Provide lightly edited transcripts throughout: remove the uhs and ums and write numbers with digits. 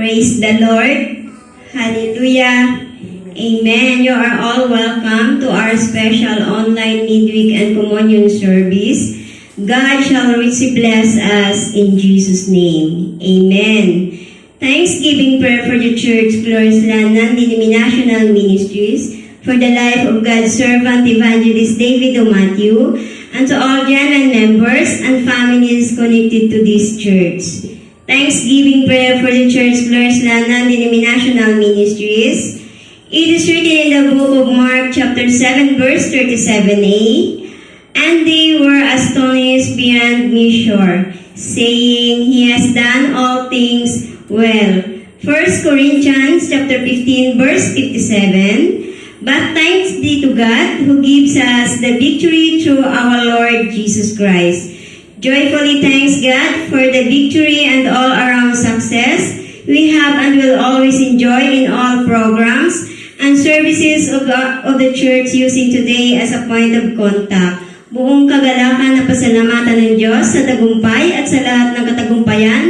Praise the Lord. Hallelujah. Amen. You are all welcome to our special online midweek and communion service. God shall richly bless us in Jesus' name. Amen. Thanksgiving prayer for the Church Glorious Land Non-Denominational Ministries, for the life of God's servant Evangelist David O. Matthew, and to all genuine members and families connected to this church. Thanksgiving prayer for the Church Glorious Land Non-Denominational Ministries. It is written in the book of Mark chapter 7 verse 37a, "And they were astonished beyond measure, saying, He has done all things well." 1 Corinthians chapter 15 verse 57, "But thanks be to God who gives us the victory through our Lord Jesus Christ." Joyfully thanks God for the victory and all-around success we have and will always enjoy in all programs and services of the church, using today as a point of contact. Buong kagalakan na pasalamatan ng Diyos sa tagumpay at sa lahat ng katagumpayan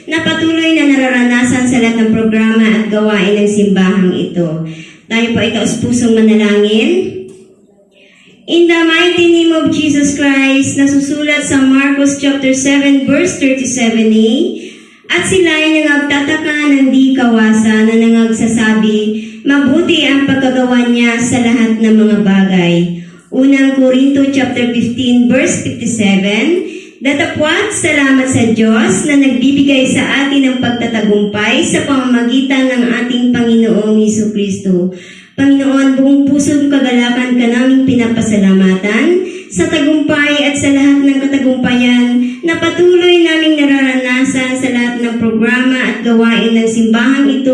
na patuloy na nararanasan sa lahat ng programa at gawain ng simbahang ito. Tayo po ay taos-pusong manalangin. In the mighty name of Jesus Christ, nasusulat sa Marcos chapter 7 verse 37a, "At sila ay nangagtataka ng di kawasan na nangagsasabi, mabuti ang pagkagawa niya sa lahat ng mga bagay." Unang Korinto chapter 15 verse 57, "Datapwat salamat sa Diyos na nagbibigay sa atin ng pagtatagumpay sa pamamagitan ng ating Panginoong Hesukristo." Panginoon, buong pusong kagalakan ka naming pinapasalamatan sa tagumpay at sa lahat ng katagumpayan na patuloy naming nararanasan sa lahat ng programa at gawain ng simbahang ito,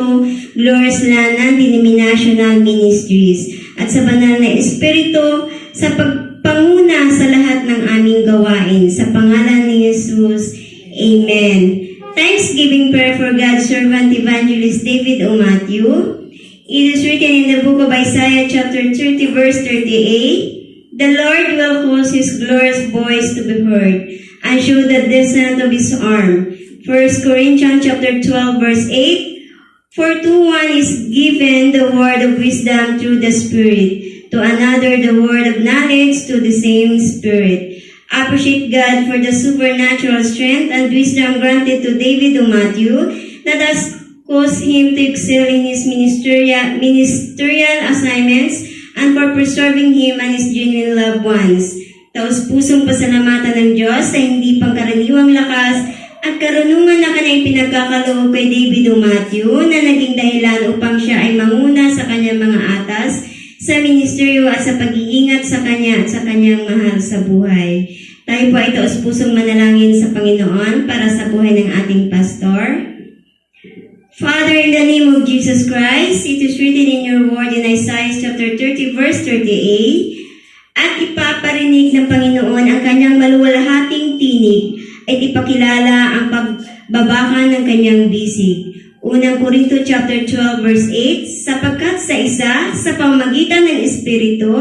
Glorious Land Non-Denominational Ministries, at sa banal na Espiritu sa pagpanguna sa lahat ng aming gawain. Sa pangalan ni Jesus, Amen. Thanksgiving prayer for God's servant Evangelist David O. Matthew. It is written in the book of Isaiah chapter 30 verse 38, "The Lord will cause His glorious voice to be heard and show the descent of His arm." 1 Corinthians chapter 12 verse 8, "For to one is given the word of wisdom through the Spirit, to another the word of knowledge to the same Spirit." Appreciate God for the supernatural strength and wisdom granted to David O. Matthew that has caused him to excel in his ministerial assignments, and for preserving him and his genuine loved ones. Taos-pusong pasalamatan ng Diyos sa hindi pangkaraniwang lakas at karunungan na kanyang pinagkakaloob kay David O. Matthew, na naging dahilan upang siya ay manguna sa kanyang mga atas sa ministeryo at sa pag-iingat sa kanya at sa kanyang mahal sa buhay. Tayo po ay taos-pusong manalangin sa Panginoon para sa buhay ng ating pastor. Father, in the name of Jesus Christ, it is written in your word in Isaiah chapter 30 verse 38, "At ipaparinig ng Panginoon ang kanyang maluwalhating tinig at ipakilala ang pagbabaka ng kanyang bisig." Unang Korinto chapter 12 verse 8, "Sapagkat sa isa, sa pamamagitan ng Espiritu,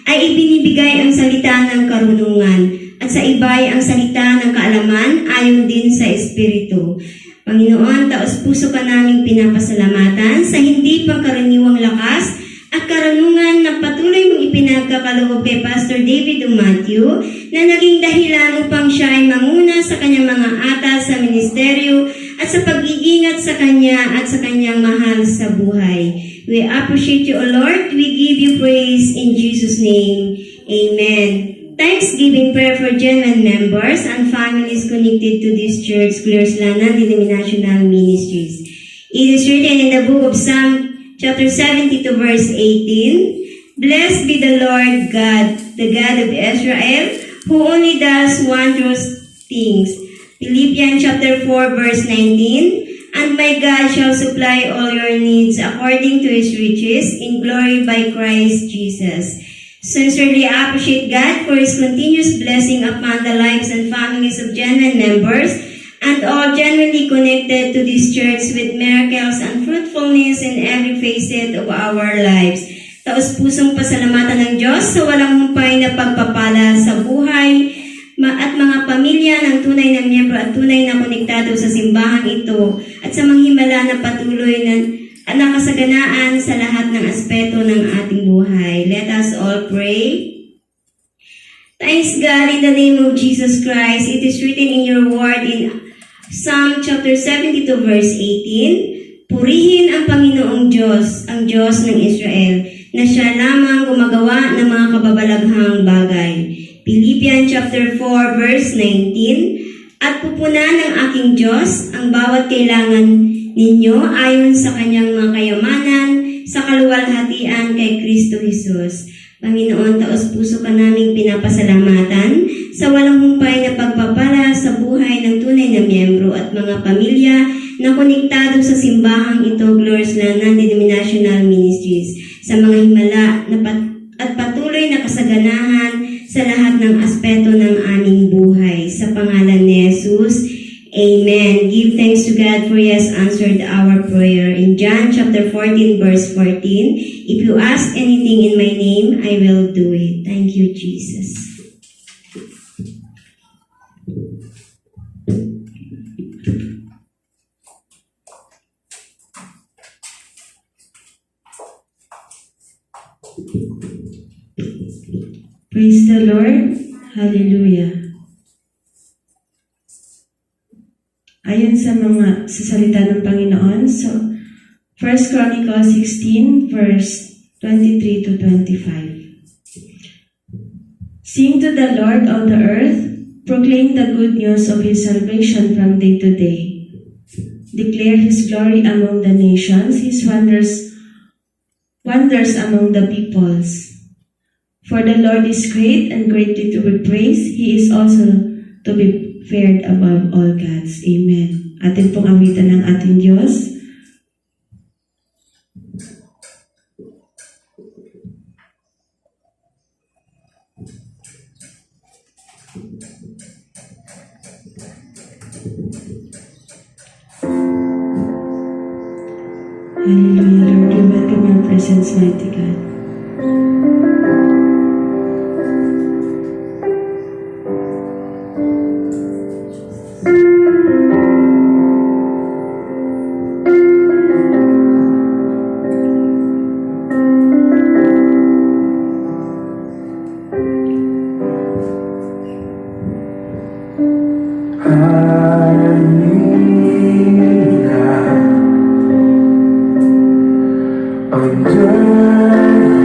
ay ibinibigay ang salita ng karunungan, at sa iba ay ang salita ng kaalaman ayon din sa Espiritu." Panginoon, taos-puso ka naming pinapasalamatan sa hindi pangkaraniwang lakas at karunungan na patuloy mong ipinagkakaloob kay Pastor David O. Matthew, na naging dahilan upang siya ay manguna sa kanyang mga atas sa ministeryo at sa pag-iingat sa kanya at sa kanyang mahal sa buhay. We appreciate you, O Lord. We give you praise in Jesus' name. Amen. Thanksgiving prayer for genuine members and families connected to this church, Glorious Land Non-Denominational Ministries. It is written in the book of Psalm chapter 72 verse 18, "Blessed be the Lord God, the God of Israel, who only does wondrous things." Philippians chapter 4 verse 19, "And my God shall supply all your needs according to His riches in glory by Christ Jesus." Sincerely appreciate God for His continuous blessing upon the lives and families of genuine members and all genuinely connected to this church with miracles and fruitfulness in every facet of our lives. Taos-pusong pasalamatan ng Diyos sa walang humpay na pagpapala sa buhay at mga pamilya ng tunay na miyembro at tunay na konektado sa simbahang ito at sa mga himala na patuloy na nakasaganaan sa lahat ng aspeto ng ating buhay. Let us all pray. Thanks God in the name of Jesus Christ. It is written in your word in Psalm chapter 72 verse 18, purihin ang Panginoong Diyos, ang Diyos ng Israel, na siya lamang gumagawa ng mga kababalaghang bagay. Philippians chapter 4 verse 19, at pupunan ng aking Diyos ang bawat kailangan ninyo ayon sa kanyang mga kayamanan sa kaluwalhatian kay Kristo Jesus. Panginoon, taos puso ka naming pinapasalamatan sa walang humpay na pagpapala sa buhay ng tunay na miyembro at mga pamilya na konektado sa simbahang ito, Glorious Land Non-Denominational Ministries, sa mga himala at patuloy na kasaganahan sa lahat ng aspeto ng aming buhay. Sa pangalan ni Jesus, Amen. Give thanks to God for He has answered our prayer. In John chapter 14 verse 14, if you ask anything in my name, I will do it. Thank you, Jesus. Praise the Lord. Hallelujah. Ayon sa salita ng Panginoon, so 1 Chronicles 16 verse 23 to 25. Sing to the Lord, all the earth, proclaim the good news of His salvation from day to day. Declare His glory among the nations, His wonders among the peoples. For the Lord is great and greatly to be praised. He is also to be feared above all gods. Amen. Atin pong awitan ng ating Diyos. Hallelujah, Lord. We welcome your presence, mighty God. Under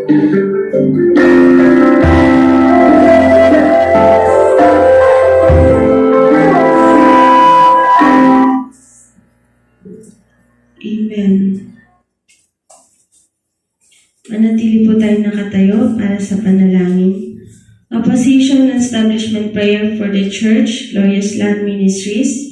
Amen. Manatili po tayo nakatayo para sa panalangin. Opposition and Establishment Prayer for the Church, Glorious Land Ministries.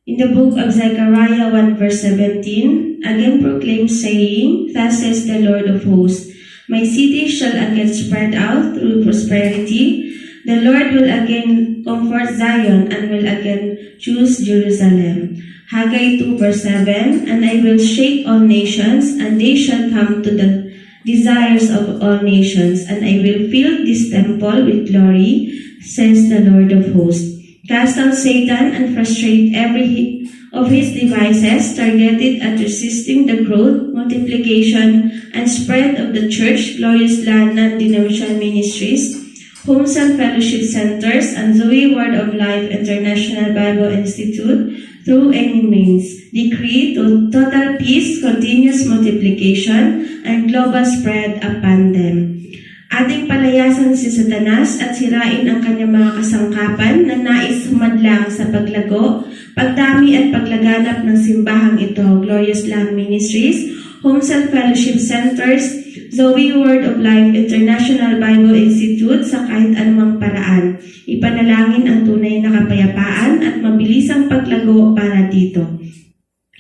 In the book of Zechariah 1 verse 17, again proclaims saying, Thus says the Lord of hosts, My city shall again spread out through prosperity. The Lord will again comfort Zion and will again choose Jerusalem. Haggai 2 verse 7, And I will shake all nations, and they shall come to the desires of all nations, and I will fill this temple with glory, says the Lord of hosts. Cast out Satan and frustrate every of his devices targeted at resisting the growth, multiplication, and spread of the church, Glorious Land Non-Denominational Ministries, Homes and Fellowship Centers, and Zoe Word of Life International Bible Institute through any means. Decree to total peace, continuous multiplication, and global spread upon them. Ating palayasan si Satanas at sirain ang kanyang mga kasangkapan na nais humadlang sa paglago, pagdami at paglaganap ng simbahang ito, Glorious Land Ministries, Homes and Fellowship Centers, Zoe Word of Life International Bible Institute sa kahit anumang paraan. Ipanalangin ang tunay na kapayapaan at mabilisang paglago para dito.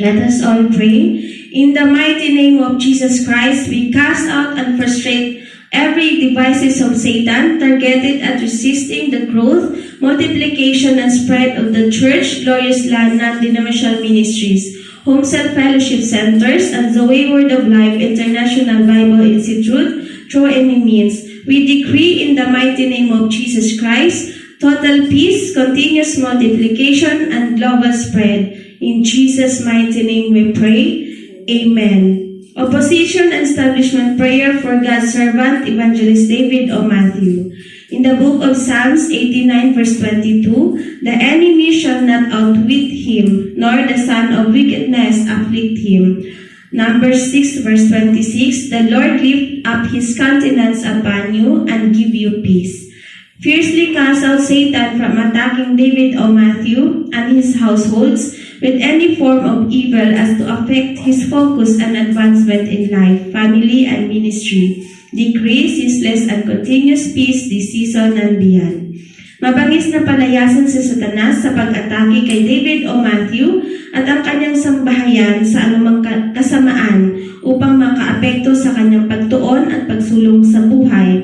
Let us all pray. In the mighty name of Jesus Christ, we cast out and frustrate every devices of Satan targeted at resisting the growth, multiplication, and spread of the church, Glorious Land Non-Denominational Ministries, Homes and Fellowship Centers, and Zoe Word of Life International Bible Institute through any means. We decree in the mighty name of Jesus Christ, total peace, continuous multiplication, and global spread. In Jesus' mighty name we pray. Amen. Opposition and Establishment Prayer for God's Servant, Evangelist David O. Matthew. In the book of Psalms 89 verse 22, The enemy shall not outwit him, nor the son of wickedness afflict him. Numbers 6 verse 26, The Lord lift up his countenance upon you and give you peace. Fiercely cast out Satan from attacking David O. Matthew and his households with any form of evil as to affect his focus and advancement in life, family, and ministry. Decree ceaseless and continuous peace this season and beyond. Mabangis na palayasan si Satanas sa pag-atake kay David O. Matthew at ang kanyang sambahayan sa anumang kasamaan upang makaapekto sa kanyang pagtuon at pagsulong sa buhay,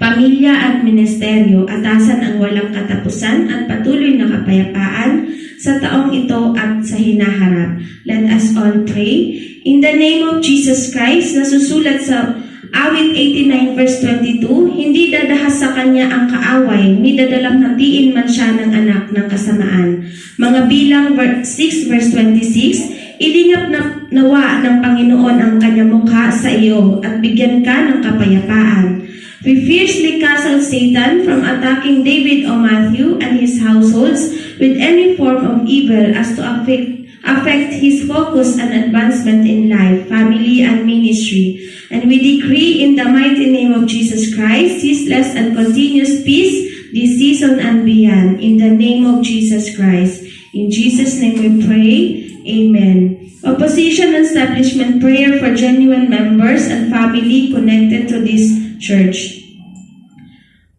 pamilya at ministeryo, atasan ang walang katapusan at patuloy na kapayapaan sa taong ito at sa hinaharap. Let us all pray. In the name of Jesus Christ, nasusulat sa Awit 89 verse 22, Hindi dadahas sa kanya ang kaaway, ni dadalamhatiin man siya ng anak ng kasamaan. Mga Bilang 6 verse 26, Ilingap na nawa ng Panginoon ang kanyang mukha sa iyo at bigyan ka ng kapayapaan. We fiercely cast out Satan from attacking David O. Matthew and his households with any form of evil as to affect his focus and advancement in life, family, and ministry. And we decree in the mighty name of Jesus Christ, ceaseless and continuous peace this season and beyond. In the name of Jesus Christ. In Jesus' name we pray. Amen. Opposition and Establishment Prayer for genuine members and family connected to this church.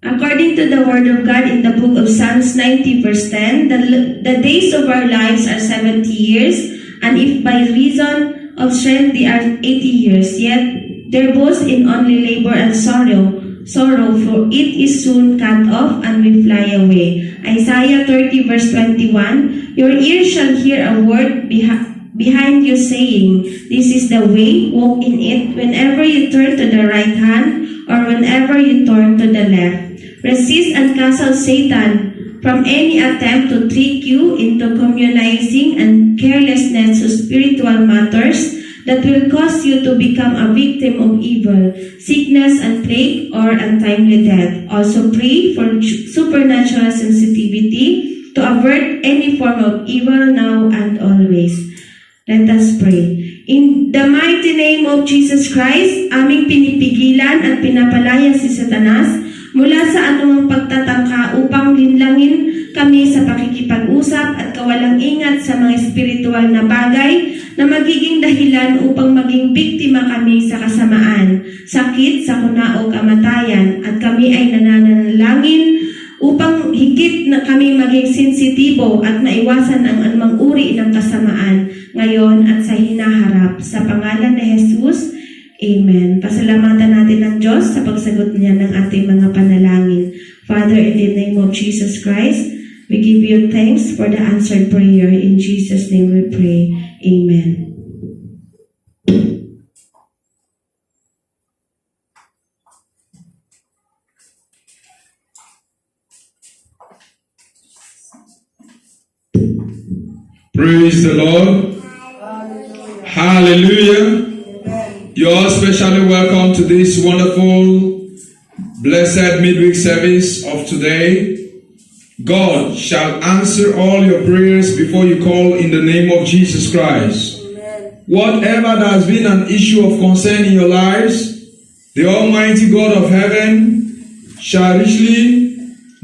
According to the Word of God in the book of Psalms 90 verse 10, the days of our lives are 70 years, and if by reason of strength they are 80 years, yet they boast in only labor and sorrow, for it is soon cut off and we fly away. Isaiah 30 verse 21, Your ears shall hear a word behind you saying, This is the way, walk in it, whenever you turn to the right hand, or whenever you turn to the left. Resist and cast out Satan from any attempt to trick you into communizing and carelessness of spiritual matters that will cause you to become a victim of evil, sickness and plague, or untimely death. Also pray for supernatural sensitivity to avert any form of evil now and always. Let us pray. In the mighty name of Jesus Christ, aming pinipigilan at pinapalaya si Satanas mula sa anumang pagtatangka upang linlangin kami sa pakikipag-usap at kawalang ingat sa mga espiritual na bagay na magiging dahilan upang maging biktima kami sa kasamaan, sakit, sakuna o kamatayan, at kami ay nananalangin upang higit na kami maging sensitibo at maiwasan ang anumang uri ng kasamaan ngayon at sa hinaharap. Sa pangalan ni Jesus, Amen. Pasalamatan natin ang Diyos sa pagsagot niya ng ating mga panalangin. Father, in the name of Jesus Christ, we give you thanks for the answered prayer. In Jesus' name we pray. Amen. Praise the Lord. Hallelujah. You're all specially welcome to this wonderful, blessed midweek service of today. God shall answer all your prayers before you call in the name of Jesus Christ. Amen. Whatever there has been an issue of concern in your lives, the Almighty God of heaven shall richly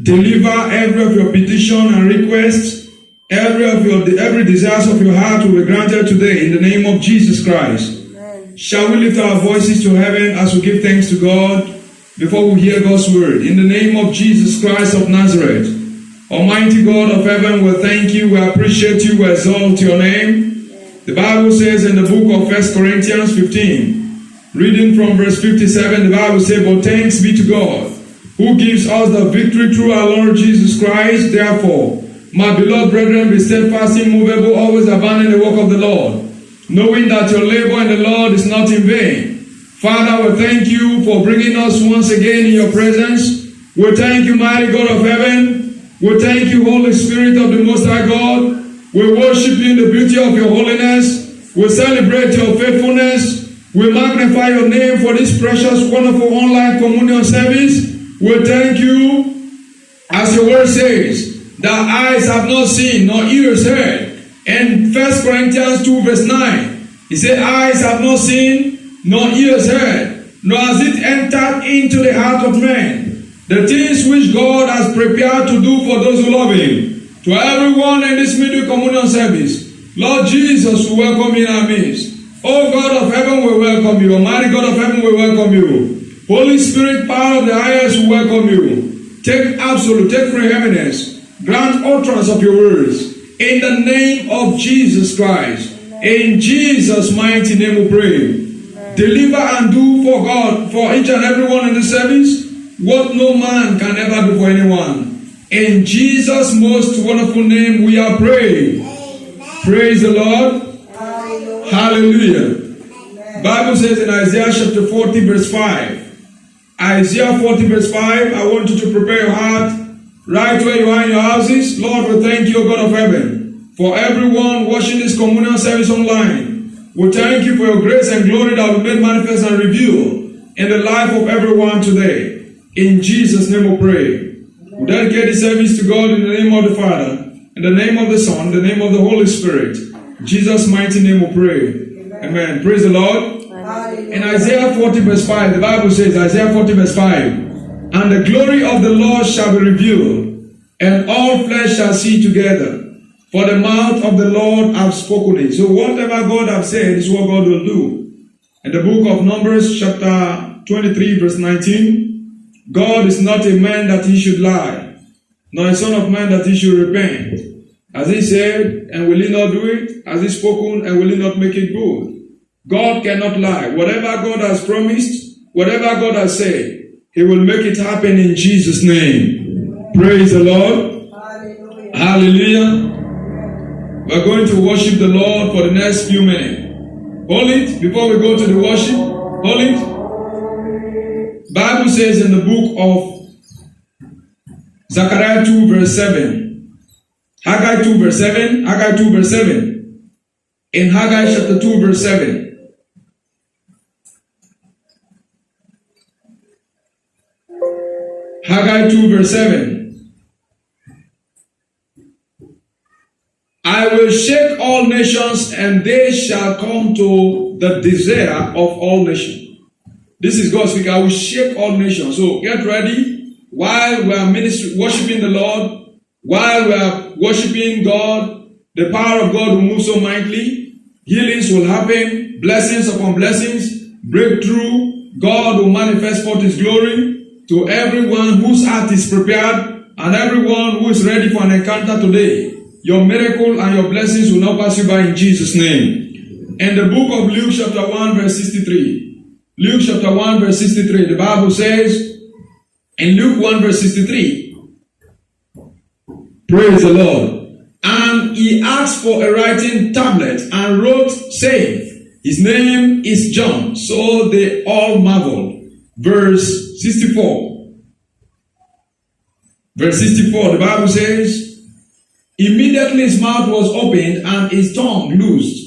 deliver every of your petition and requests. Every desire of your heart will be granted today in the name of Jesus Christ. Amen. Shall we lift our voices to heaven as we give thanks to God before we hear God's word? In the name of Jesus Christ of Nazareth, Almighty God of heaven, we thank you, we appreciate you, we exalt your name. The Bible says in the book of 1 Corinthians 15, reading from verse 57, the Bible says, "But thanks be to God, who gives us the victory through our Lord Jesus Christ. Therefore, my beloved brethren, be steadfast, immovable, always abandoning the work of the Lord, knowing that your labor in the Lord is not in vain." Father, we thank you for bringing us once again in your presence. We thank you, mighty God of heaven. We thank you, Holy Spirit of the Most High God. We worship you in the beauty of your holiness. We celebrate your faithfulness. We magnify your name for this precious, wonderful online communion service. We thank you, as your word says, that eyes have not seen, nor ears heard. In 1 Corinthians 2 verse 9, he said, eyes have not seen, nor ears heard, nor has it entered into the heart of man, the things which God has prepared to do for those who love him. To everyone in this midweek communion service, Lord Jesus, we welcome you in our midst. Oh God of heaven, we welcome you. Almighty God of heaven, we welcome you. Holy Spirit, power of the highest, we welcome you. Take absolute, take preeminence. Grant utterance of your words. In the name of Jesus Christ. Amen. In Jesus' mighty name we pray. Amen. Deliver and do for God, for each and every one in the service, what no man can ever do for anyone. In Jesus' most wonderful name we are praying. Amen. Praise the Lord. Hallelujah. Hallelujah. Bible says in Isaiah chapter 40 verse 5. Isaiah 40 verse 5, I want you to prepare your heart right where you are in your houses. Lord, we thank you, O God of heaven, for everyone watching this communion service online. We thank you for your grace and glory that will be made manifest and revealed in the life of everyone today. In Jesus' name we pray. We dedicate this service to God in the name of the Father, in the name of the Son, in the name of the Holy Spirit. In Jesus' mighty name we pray. Amen. Praise the Lord. In Isaiah 40 verse 5, the Bible says, Isaiah 40 verse 5, "And the glory of the Lord shall be revealed, and all flesh shall see together. For the mouth of the Lord hath spoken it." So whatever God hath said is what God will do. In the book of Numbers chapter 23 verse 19, God is not a man that he should lie, nor a son of man that he should repent. Has he said, and will he not do it? Has he spoken, and will he not make it good? God cannot lie. Whatever God has promised, whatever God has said, he will make it happen in Jesus' name. Praise the Lord. Hallelujah. Hallelujah. We're going to worship the Lord for the next few minutes. Hold it before we go to the worship. Hold it. Bible says in the book of Zechariah 2 verse 7. Haggai 2 verse 7. Haggai 2 verse 7. In Haggai chapter 2 verse 7. Haggai 2 verse 7. "I will shake all nations, and they shall come to the desire of all nations. This is God's speaking. I will shake all nations. So get ready while we are worshiping the Lord, while we are worshiping God. The power of God will move so mightily. Healings will happen, blessings upon blessings, breakthrough. God will manifest forth His glory to everyone whose heart is prepared and everyone who is ready for an encounter today. Your miracle and your blessings will not pass you by in Jesus' name. In the book of Luke chapter 1 verse 63, Luke chapter 1 verse 63, the Bible says, in Luke 1 verse 63, praise the Lord. And he asked for a writing tablet and wrote, saying, his name is John. So they all marveled. Verse 64. Verse 64, the Bible says, immediately his mouth was opened and his tongue loosed,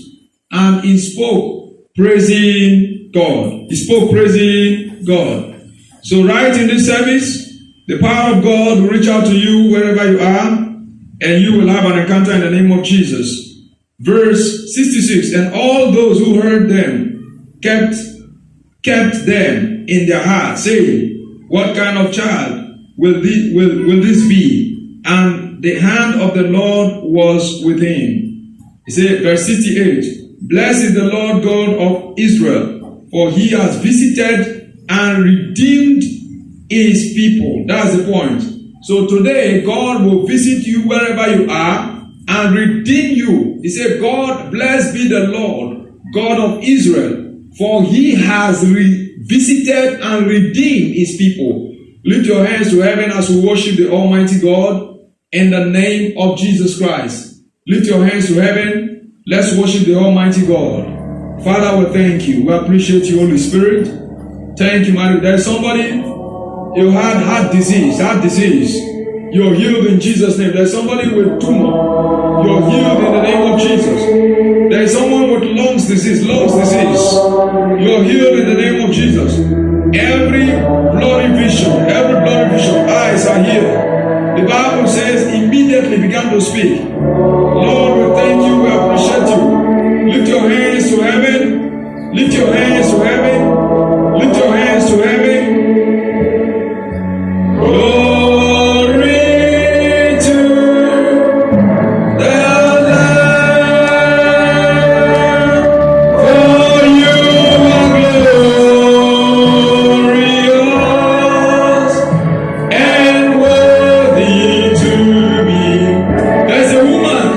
and he spoke, praising God. He spoke, praising God. So right in this service, the power of God will reach out to you wherever you are, and you will have an encounter in the name of Jesus. Verse 66, and all those who heard them kept them in their hearts, saying, what kind of child will this be? And the hand of the Lord was with him. He said, verse 68, blessed is the Lord God of Israel, for he has visited and redeemed his people. That's the point. So today, God will visit you wherever you are and redeem you. He said, God, blessed be the Lord, God of Israel, for he has visited and redeemed his people. Lift your hands to heaven as we worship the Almighty God in the name of Jesus Christ. Lift your hands to heaven. Let's worship the Almighty God. Father, we thank you. We appreciate you, Holy Spirit. Thank you, Mary. There's somebody. You had heart disease. You're healed in Jesus' name. There's somebody with tumor. You're healed in the name of Jesus. There's someone with lungs disease. You're healed in the name of Jesus. Every blurry vision, eyes are healed. The Bible says immediately began to speak. Lord, we thank you. We appreciate you. Lift your hands to heaven. Lift your hands to heaven. Lift your hands to heaven. Glory to the Lamb, for you are glorious and worthy to be. There's a woman,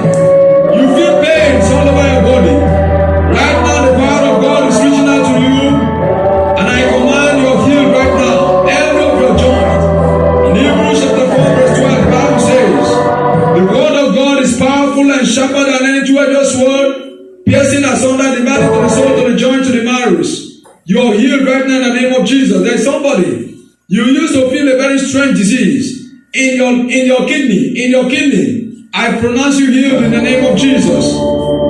you feel pains all over your body. Right now, the power of God is reaching out to you, and I command you healed right now. Every of your joints. In Hebrews chapter 4 verse 12, the Bible says, the word of God is powerful and sharper than any two-edged sword, piercing asunder, dividing to the soul, to the joint, to the marrows. You are healed right now in the name of Jesus. There is somebody, you used to feel a very strange disease in your kidney. I pronounce you healed in the name of Jesus.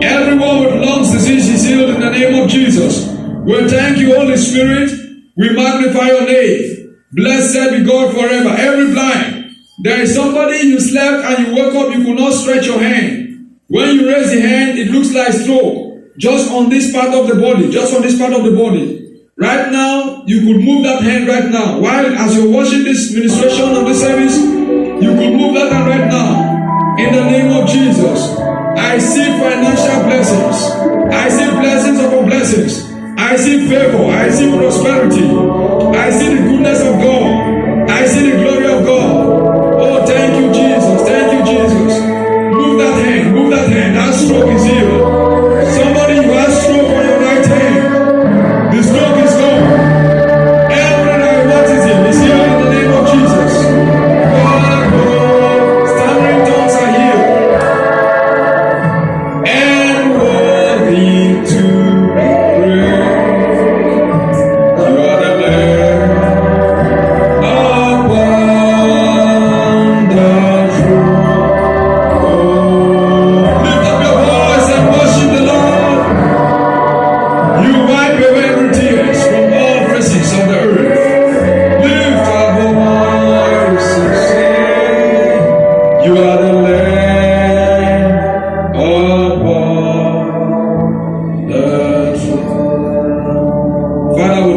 Everyone with lungs disease is healed in the name of Jesus. We thank you, Holy Spirit. We magnify your name. Blessed be God forever. Every blind, there is somebody you slept and you woke up, you could not stretch your hand. When you raise the hand, it looks like stroke. Just on this part of the body. Right now, you could move that hand right now. While as you're watching this ministration of the service, you could move that hand right now. In the name of Jesus, I see financial blessings. I see blessings upon blessings. I see favor. I see prosperity. I see the goodness of God. I see the glory of God. Oh, thank you, Jesus. Thank you, Jesus. Move that hand. That stroke is healed. Somebody, you have stroke on your right hand. The stroke is gone. Every rheumatism is healed in the name of Jesus. Stammering tongues are healed. And worthy to be praised.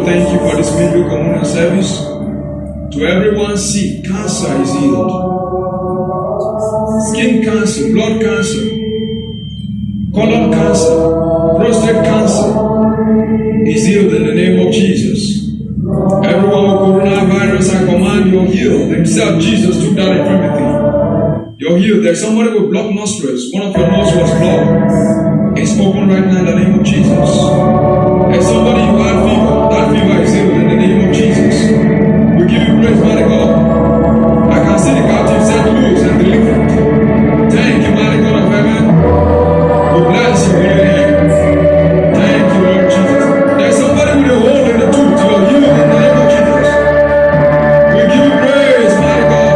Lord, thank you for this midweek communion service. To everyone sick, cancer is healed. Skin cancer, blood cancer, colon cancer, prostate cancer is healed in the name of Jesus. Everyone with coronavirus, I command you're healed. Himself, Jesus took that infirmity. You're healed. There's somebody with blocked nostrils. One of your nostrils was blocked. It's open right now in the name of Jesus. There's somebody who had fever. That fever is healed in the name of Jesus. We give you praise, mighty God. I can see the captive set loose and delivered. Thank you, mighty God of heaven. We bless you, holy name. Thank you, Lord Jesus. There's somebody with a hole in the tooth. You're healed in the name of Jesus. We give you praise, mighty God.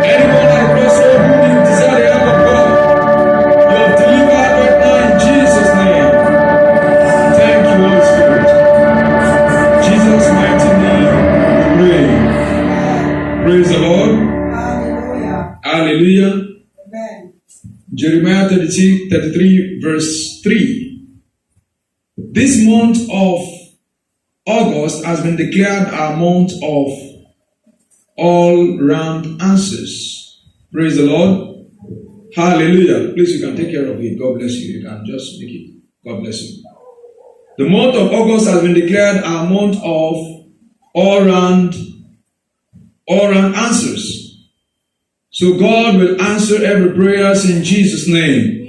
Anyone that cross road who needs desire the help of God, you're delivered right now in Jesus' name. Thank you, Holy Spirit. Jesus' mighty name, we pray. Praise the Lord. Hallelujah. Hallelujah. Amen. Jeremiah 33 verse 3. This month of August has been declared a month of all-round answers. Praise the Lord. Hallelujah. Please, you can take care of it. God bless you. You can just make it. God bless you. The month of August has been declared a month of all-round answers. So God will answer every prayer in Jesus' name.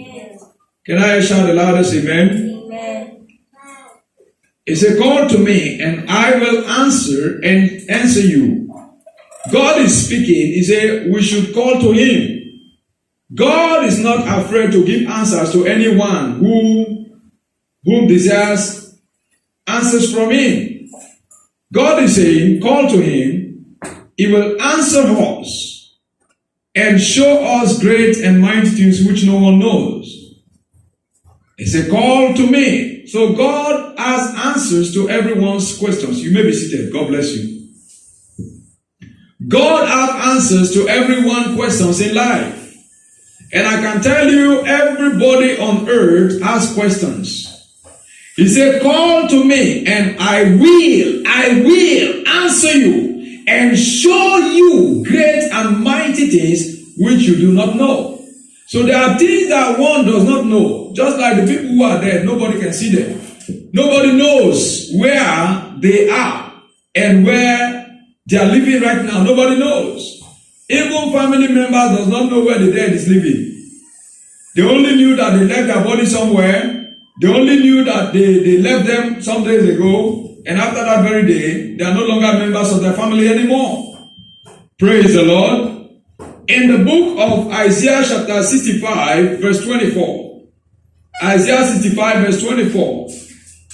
Can I shout the loudest amen? Amen. He said, call to me and I will answer you. God is speaking. He said, we should call to him. God is not afraid to give answers to anyone whom desires answers from him. God is saying, call to him. He will answer us and show us great and mighty things which no one knows. He said, call to me. So God has answers to everyone's questions. You may be seated. God bless you. God has answers to everyone's questions in life. And I can tell you, everybody on earth has questions. He said, call to me and I will answer you and show you great and mighty things which you do not know. So there are things that one does not know. Just like the people who are dead, nobody can see them. Nobody knows where they are and where they are living right now. Nobody knows. Even family members does not know where the dead is living. They only knew that they left their body somewhere. They only knew that they left them some days ago. And after that very day, they are no longer members of their family anymore. Praise the Lord. In the book of Isaiah chapter 65 verse 24. Isaiah 65 verse 24.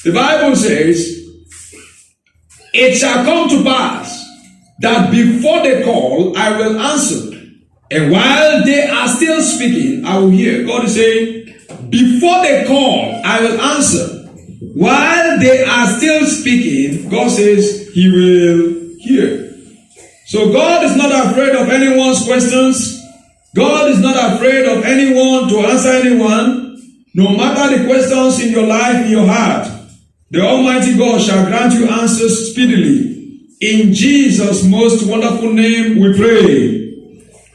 The Bible says, it shall come to pass that before they call, I will answer. And while they are still speaking, I will hear. God is saying, before they call, I will answer. While they are still speaking, God says he will hear. So God is not afraid of anyone's questions. God is not afraid of anyone to answer anyone. No matter the questions in your life, in your heart, the Almighty God shall grant you answers speedily. In Jesus' most wonderful name we pray.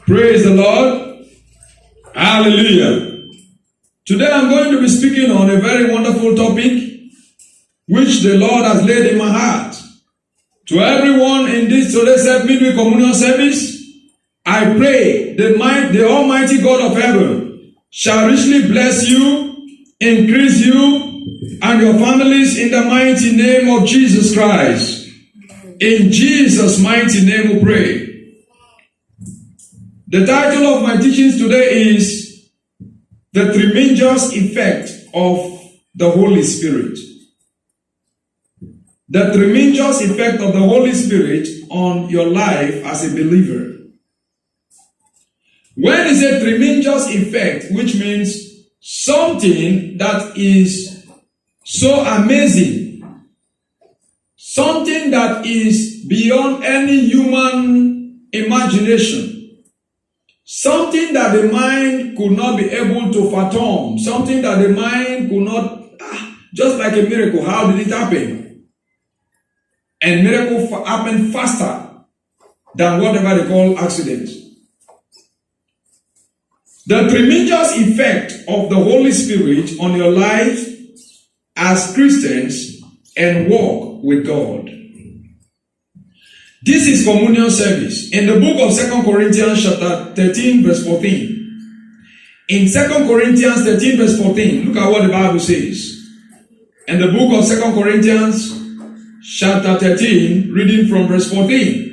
Praise the Lord. Hallelujah. Today I'm going to be speaking on a very wonderful topic which the Lord has laid in my heart. To everyone in this today's midweek communion service, I pray the Almighty God of heaven shall richly bless you, increase you, and your families in the mighty name of Jesus Christ. In Jesus' mighty name we pray. The title of my teachings today is The Tremendous Effect of the Holy Spirit. The tremendous effect of the Holy Spirit on your life as a believer. When is a tremendous effect, which means something that is so amazing, something that is beyond any human imagination, something that the mind could not be able to fathom, something that the mind could not, just like a miracle, how did it happen? And miracles happen faster than whatever they call accidents. The tremendous effect of the Holy Spirit on your life as Christians and walk with God. This is communion service. In the book of 2 Corinthians chapter 13 verse 14. In 2 Corinthians 13 verse 14, look at what the Bible says. In the book of 2 Corinthians chapter 13, reading from verse 14.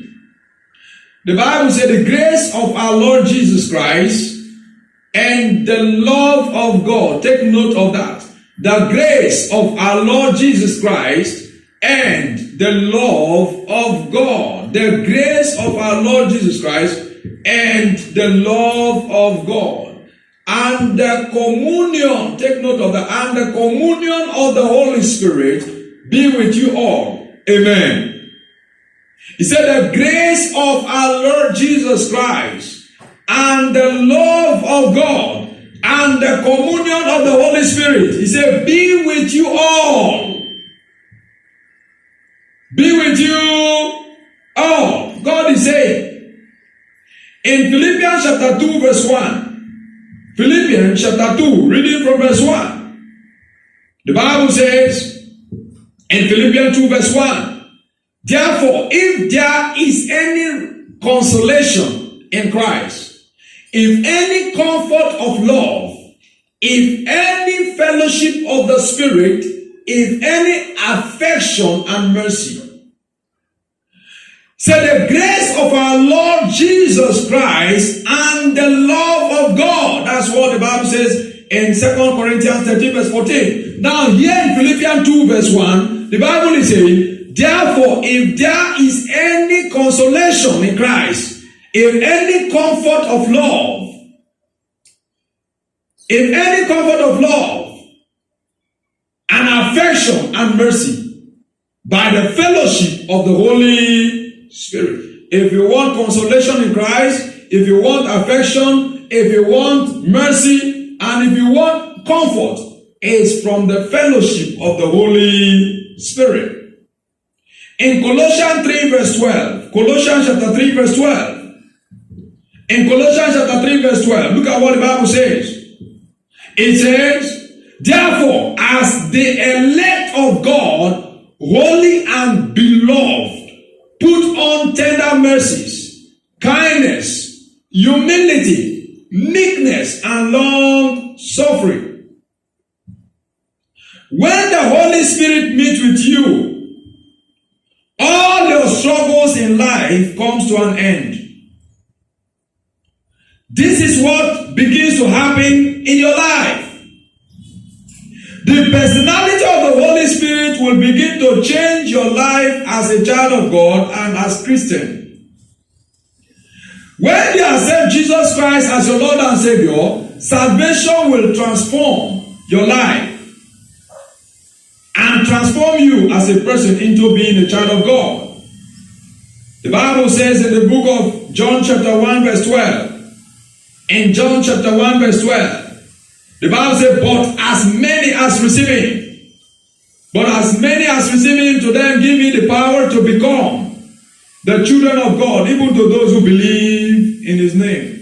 The Bible says, the grace of our Lord Jesus Christ and the love of God. Take note of that. The grace of our Lord Jesus Christ and the love of God. The grace of our Lord Jesus Christ and the love of God. And the communion, take note of that, and the communion of the Holy Spirit be with you all. Amen. He said, the grace of our Lord Jesus Christ and the love of God and the communion of the Holy Spirit, he said, be with you all. Be with you all. God is saying in Philippians chapter 2 verse 1. Philippians chapter 2, reading from verse 1. The Bible says in Philippians 2 verse 1. Therefore, if there is any consolation in Christ, if any comfort of love, if any fellowship of the Spirit, if any affection and mercy. So the grace of our Lord Jesus Christ and the love of God. That's what the Bible says in 2 Corinthians 13 verse 14. Now here in Philippians 2 verse 1, the Bible is saying, therefore, if there is any consolation in Christ, if any comfort of love, if any comfort of love, and affection and mercy, by the fellowship of the Holy Spirit. If you want consolation in Christ, if you want affection, if you want mercy, and if you want comfort, it's from the fellowship of the Holy Spirit. In Colossians 3 verse 12, Colossians chapter 3 verse 12, in Colossians chapter 3 verse 12, look at what the Bible says. It says, therefore, as the elect of God, holy and beloved, put on tender mercies, kindness, humility, meekness, and long suffering. When the Holy Spirit meets with you, all your struggles in life comes to an end. This is what begins to happen in your life. The personality of the Holy Spirit will begin to change your life as a child of God and as Christian. When you accept Jesus Christ as your Lord and Savior, salvation will transform your life and transform you as a person into being a child of God. The Bible says in the book of John chapter 1 verse 12, in John chapter 1 verse 12, the Bible says, but as many as receive him, to them give me the power to become the children of God, even to those who believe in his name.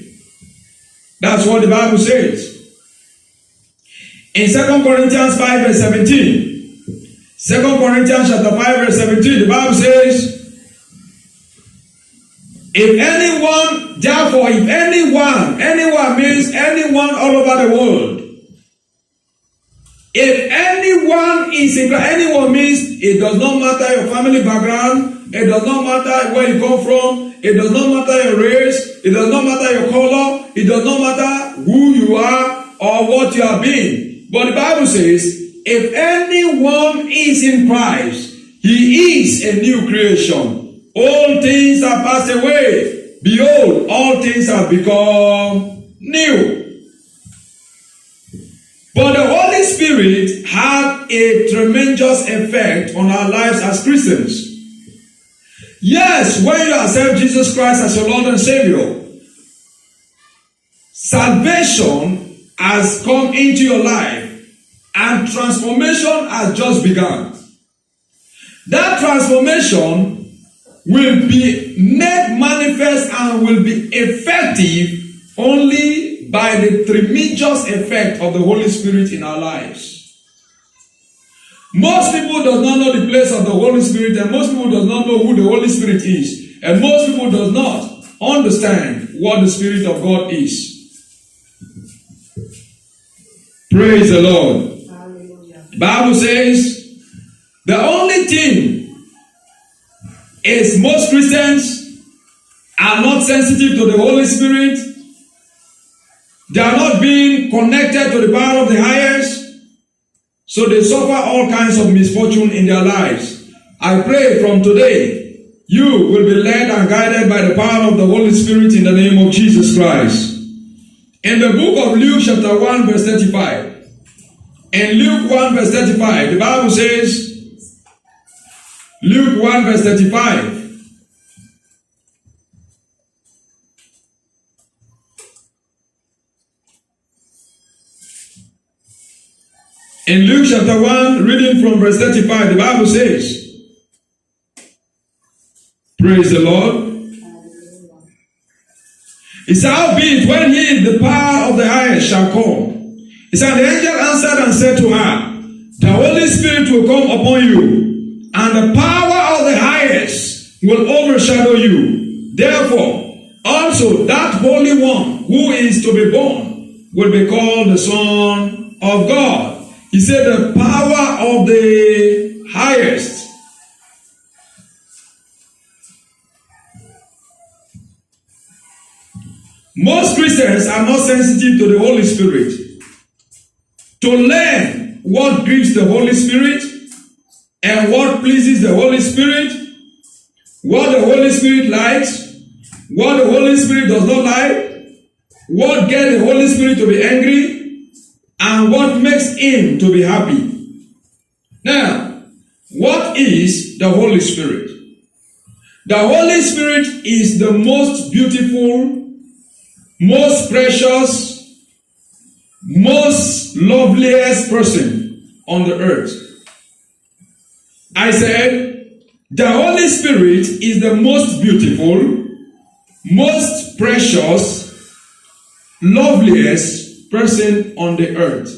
That's what the Bible says. In 2 Corinthians 5 verse 17, 2 Corinthians chapter 5 verse 17, the Bible says, if anyone, therefore, if anyone means anyone all over the world. If anyone is in Christ, anyone means it does not matter your family background, it does not matter where you come from, it does not matter your race, it does not matter your color, it does not matter who you are or what you have been. But the Bible says, if anyone is in Christ, he is a new creation. All things are passed away. Behold, all things have become new. But the Holy Spirit had a tremendous effect on our lives as Christians. Yes, when you accept Jesus Christ as your Lord and Savior, salvation has come into your life and transformation has just begun. That transformation will be made manifest and will be effective only by the tremendous effect of the Holy Spirit in our lives. Most people does not know the place of the Holy Spirit, and most people does not know who the Holy Spirit is, and most people does not understand what the Spirit of God is. Praise the Lord. Hallelujah. The Bible says the only thing is most Christians are not sensitive to the Holy Spirit. They are not being connected to the power of the highest. So they suffer all kinds of misfortune in their lives. I pray from today, you will be led and guided by the power of the Holy Spirit in the name of Jesus Christ. In the book of Luke chapter 1 verse 35, in Luke 1 verse 35, the Bible says, Luke 1 verse 35, in Luke chapter 1, reading from verse 35, the Bible says, praise the Lord. It said, howbeit, when he, the power of the highest, shall come. It said, the angel answered and said to her, the Holy Spirit will come upon you, and the power of the highest will overshadow you. Therefore, also that Holy One who is to be born will be called the Son of God. He said the power of the highest. Most Christians are not sensitive to the Holy Spirit. To learn what grieves the Holy Spirit and what pleases the Holy Spirit, what the Holy Spirit likes, what the Holy Spirit does not like, what gets the Holy Spirit to be angry, and what makes him to be happy. Now, what is the Holy Spirit? The Holy Spirit is the most beautiful, most precious, most loveliest person on the earth. I said, the Holy Spirit is the most beautiful, most precious, loveliest person on the earth.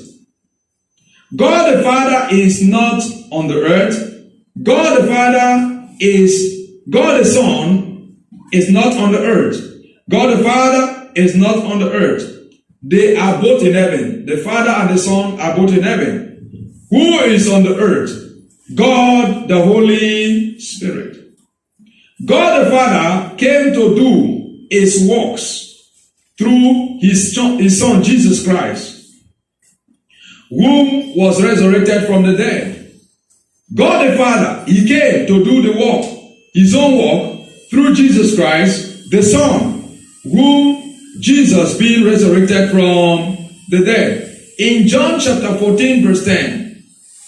God the Father is not on the earth. God the Father is, God the Son is not on the earth. God the Father is not on the earth. They are both in heaven. The Father and the Son are both in heaven. Who is on the earth? God the Holy Spirit. God the Father came to do his works through his Son Jesus Christ, whom was resurrected from the dead. God the Father, he came to do the work, his own work, through Jesus Christ, the Son, whom Jesus being resurrected from the dead. In John chapter 14 verse 10,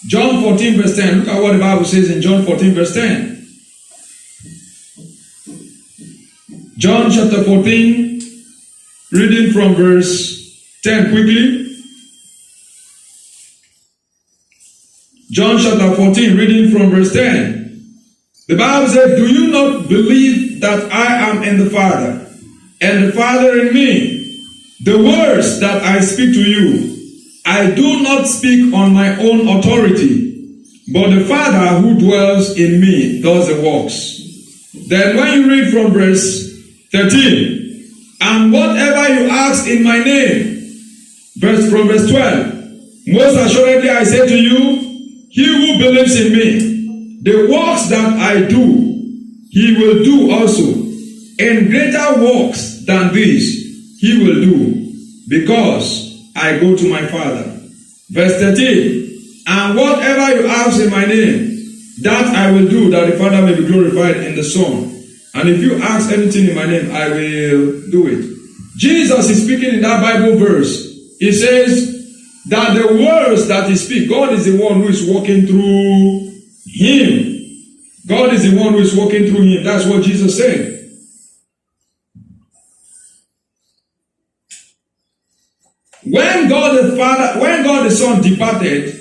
John 14 verse 10, look at what the Bible says in John 14 verse 10. John chapter 14, reading from verse 10 quickly. John chapter 14, reading from verse 10. The Bible says, do you not believe that I am in the Father, and the Father in me? The words that I speak to you, I do not speak on my own authority, but the Father who dwells in me does the works. Then when you read from verse 13, and whatever you ask in my name, from verse 12, most assuredly I say to you, he who believes in me, the works that I do, he will do also, and greater works than these he will do, because I go to my Father. Verse 13, and whatever you ask in my name, that I will do, that the Father may be glorified in the Son. And if you ask anything in my name, I will do it. Jesus is speaking in that Bible verse. He says that the words that he speaks, God is the one who is walking through him. God is the one who is walking through him. That's what Jesus said. When God the Son departed,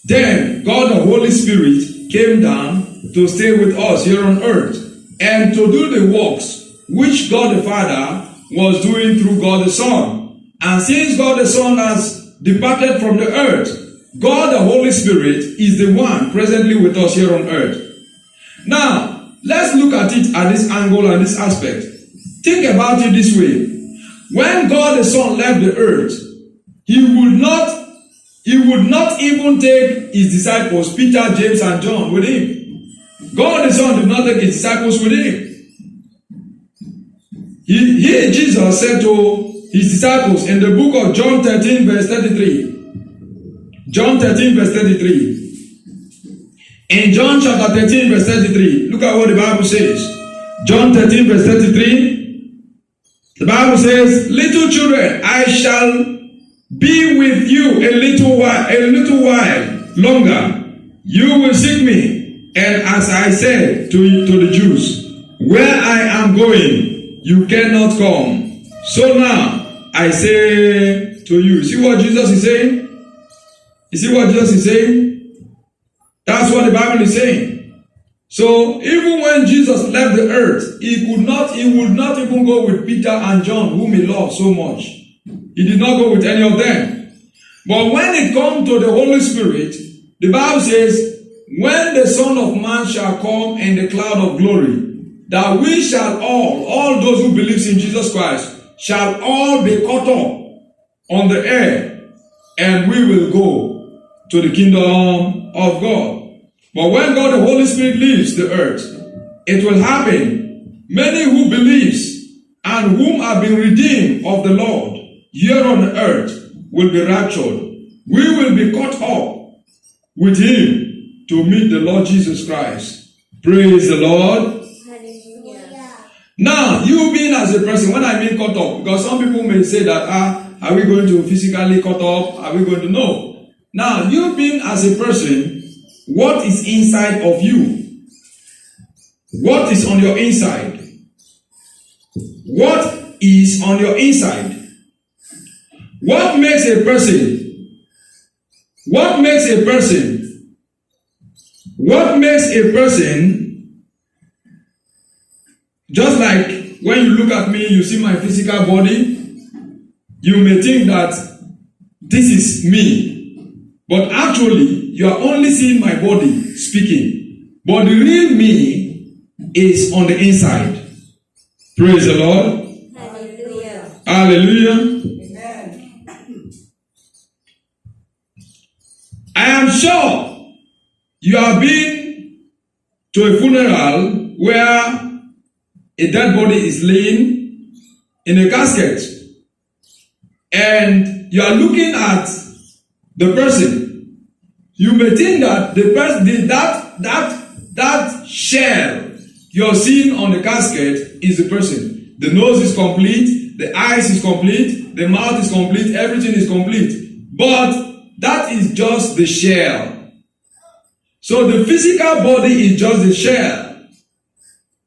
then God the Holy Spirit came down to stay with us here on earth and to do the works which God the Father was doing through God the Son. And since God the Son has departed from the earth, God the Holy Spirit is the one presently with us here on earth. Now, let's look at it at this angle and this aspect. Think about it this way. When God the Son left the earth, he would not even take his disciples, Peter, James, and John, with him. God the Son did not take his disciples with him. He Jesus, said to his disciples in the book of John 13, verse 33. John 13, verse 33. In John chapter 13, verse 33, look at what the Bible says. John 13, verse 33. The Bible says, little children, I shall be with you a little while longer. You will seek me. And as I said to the Jews, where I am going, you cannot come. So now I say to you. See what Jesus is saying? You see what Jesus is saying? That's what the Bible is saying. So even when Jesus left the earth, he would not even go with Peter and John, whom he loved so much. He did not go with any of them. But when it comes to the Holy Spirit, the Bible says, when the Son of Man shall come in the cloud of glory, that we shall all those who believe in Jesus Christ, shall all be caught up on the air, and we will go to the kingdom of God. But when God the Holy Spirit leaves the earth, it will happen. Many who believes and whom have been redeemed of the Lord here on the earth will be raptured. We will be caught up with him to meet the Lord Jesus Christ. Praise the Lord. Now, you being as a person, when I mean caught up, because some people may say that, are we going to physically caught up? Are we going to know? Now, you being as a person, what is inside of you? What is on your inside? What is on your inside? What makes a person? What makes a person? What makes a person? Just like when you look at me, you see my physical body, you may think that this is me. But actually, you are only seeing my body speaking. But the real me is on the inside. Praise the Lord. Hallelujah. Hallelujah. Amen. I am sure you have been to a funeral where a dead body is laying in a casket, and you are looking at the person. You may think that the person, that shell you're seeing on the casket is the person. The nose is complete, the eyes is complete, the mouth is complete, everything is complete. But that is just the shell. So the physical body is just the shell.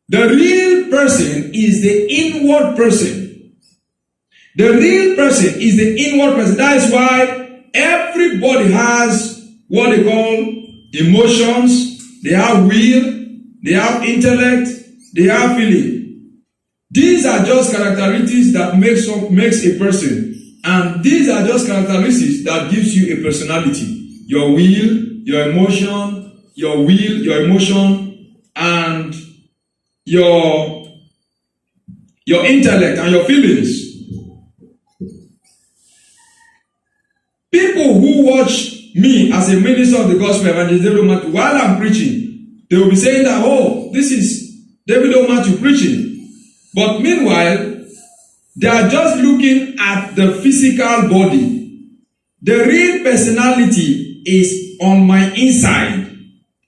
The real person is the inward person. The real person is the inward person. That is why everybody has what they call emotions. They have will. They have intellect. They have feeling. These are just characteristics that makes a person. And these are just characteristics that gives you a personality. Your will, your emotion, your will, your emotion, and your intellect and your feelings. People who watch me as a minister of the gospel, Evangelist David Matthew, while I'm preaching, they will be saying that, oh, this is David Matthew preaching. But meanwhile, they are just looking at the physical body. The real personality is on my inside.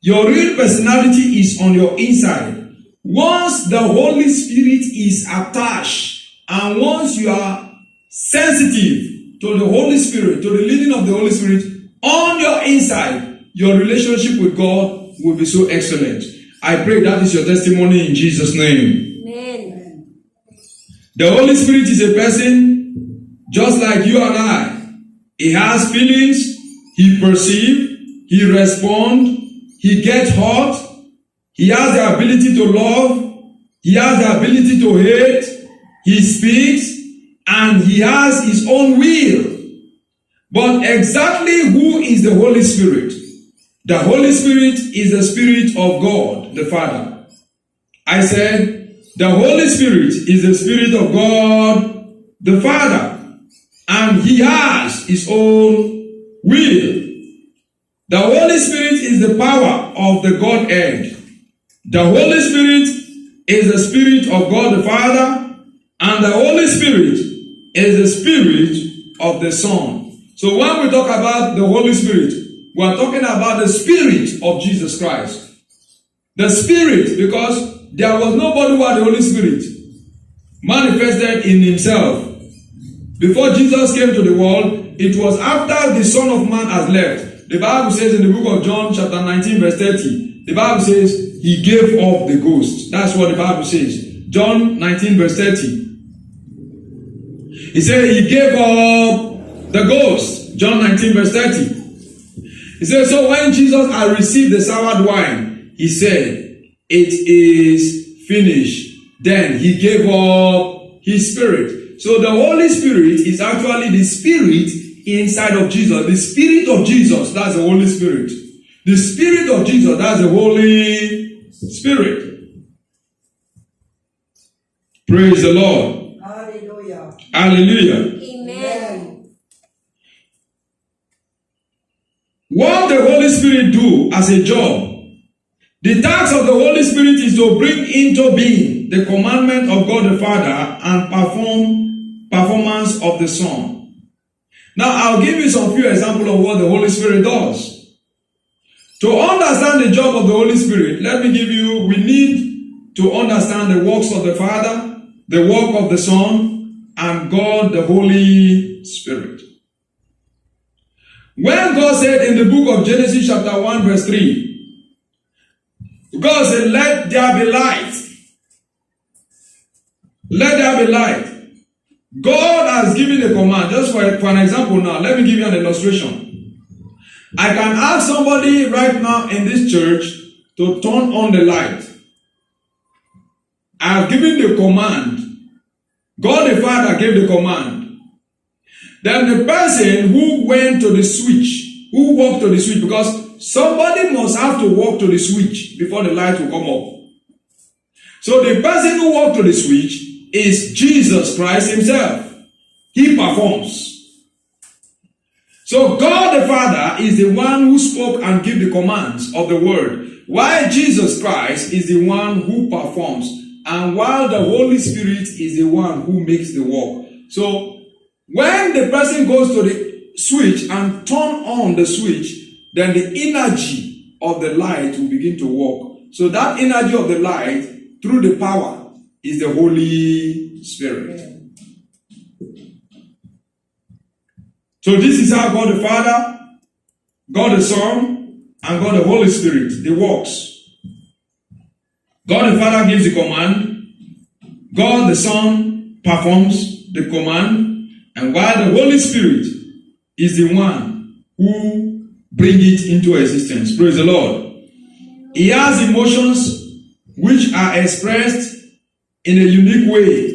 Your real personality is on your inside. Once the Holy Spirit is attached, and once you are sensitive to the Holy Spirit, to the leading of the Holy Spirit on your inside, your relationship with God will be so excellent. I pray that is your testimony in Jesus' name. Amen. The Holy Spirit is a person just like you and I. He has feelings, he perceives, he responds, he gets hot, He has the ability to love. He has the ability to hate. He speaks, and he has his own will. But exactly who is the Holy Spirit? The Holy Spirit is the Spirit of God, the Father. I said, the Holy Spirit is the Spirit of God, the Father. And he has his own will. The Holy Spirit is the power of the Godhead. The Holy Spirit is the Spirit of God the Father, and the Holy Spirit is the Spirit of the Son. So when we talk about the Holy Spirit, we are talking about the Spirit of Jesus Christ. The Spirit, because there was nobody who had the Holy Spirit manifested in himself. Before Jesus came to the world, it was after the Son of Man has left. The Bible says in the book of John chapter 19 verse 30, the Bible says he gave up the ghost. That's what the Bible says. John 19 verse 30. He said he gave up the ghost. John 19 verse 30. He said, so when Jesus had received the soured wine, he said, it is finished. Then he gave up his spirit. So the Holy Spirit is actually the Spirit inside of Jesus. The Spirit of Jesus, that's the Holy Spirit. The Spirit of Jesus, that's the Holy Spirit. Praise the Lord. Hallelujah. Hallelujah. Amen. What the Holy Spirit do as a job? The task of the Holy Spirit is to bring into being the commandment of God the Father and performance of the Son. Now I'll give you some few examples of what the Holy Spirit does. To understand the job of the Holy Spirit, we need to understand the works of the Father, the work of the Son, and God the Holy Spirit. When God said in the book of Genesis chapter 1 verse 3, God said, let there be light. Let there be light. God has given a command. Just for an example now, let me give you an illustration. I can ask somebody right now in this church to turn on the light. I have given the command. God the Father gave the command. Then the person who went to the switch, who walked to the switch, because somebody must have to walk to the switch before the light will come up. So the person who walked to the switch is Jesus Christ himself. He performs. So God the Father is the one who spoke and gave the commands of the word, while Jesus Christ is the one who performs, and while the Holy Spirit is the one who makes the work. So when the person goes to the switch and turn on the switch, then the energy of the light will begin to work. So that energy of the light, through the power, is the Holy Spirit. So this is how God the Father, God the Son, and God the Holy Spirit, they works. God the Father gives the command, God the Son performs the command, and while the Holy Spirit is the one who brings it into existence. Praise the Lord. He has emotions which are expressed in a unique way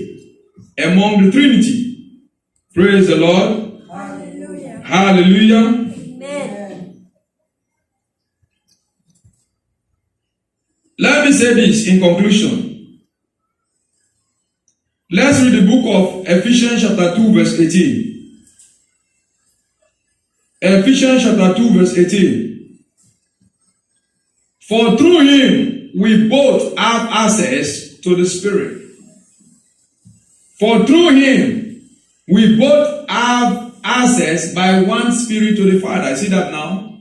among the Trinity. Praise the Lord. Hallelujah. Hallelujah. Amen. Let me say this in conclusion. Let's read the book of Ephesians chapter 2 verse 18. Ephesians chapter 2 verse 18. For through him we both have access to the Spirit. For through him we both have access by one Spirit to the Father. See that now?